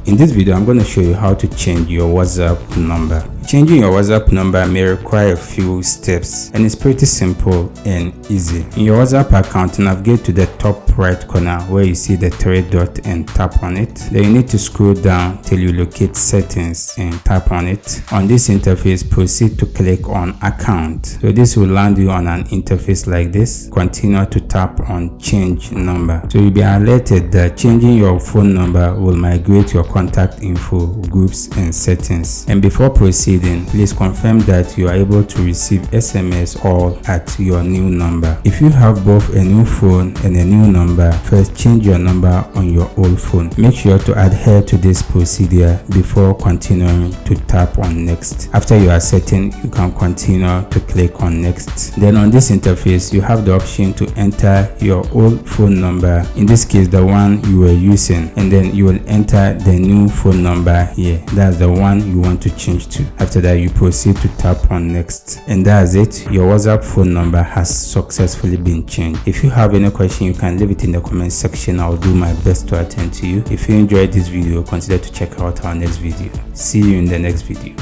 In this video, I'm going to show you how to change your WhatsApp number. Changing your WhatsApp number may require a few steps, and it's pretty simple and easy. In your WhatsApp account, navigate to the top right corner where you see the three dots and tap on it. Then you need to scroll down till you locate settings and tap on it. On this interface, proceed to click on account. So this will land you on an interface like this. Continue to tap on change number. So you'll be alerted that changing your phone number will migrate your contact info, groups and settings. And before proceeding, please confirm that you are able to receive SMS all at your new number. If you have both a new phone and a new number, first change your number on your old phone. Make sure to adhere to this procedure before continuing to tap on next. After you are certain, you can continue to click on next. Then on this interface, you have the option to enter your old phone number, in this case the one you were using, and then you will enter the new phone number here. That's the one you want to change to. After that, you proceed to tap on next, and that's it. Your WhatsApp phone number has successfully been changed. If you have any question, you can leave it in the comment section. I'll do my best to attend to you. If you enjoyed this video, consider to check out our next video. See you in the next video.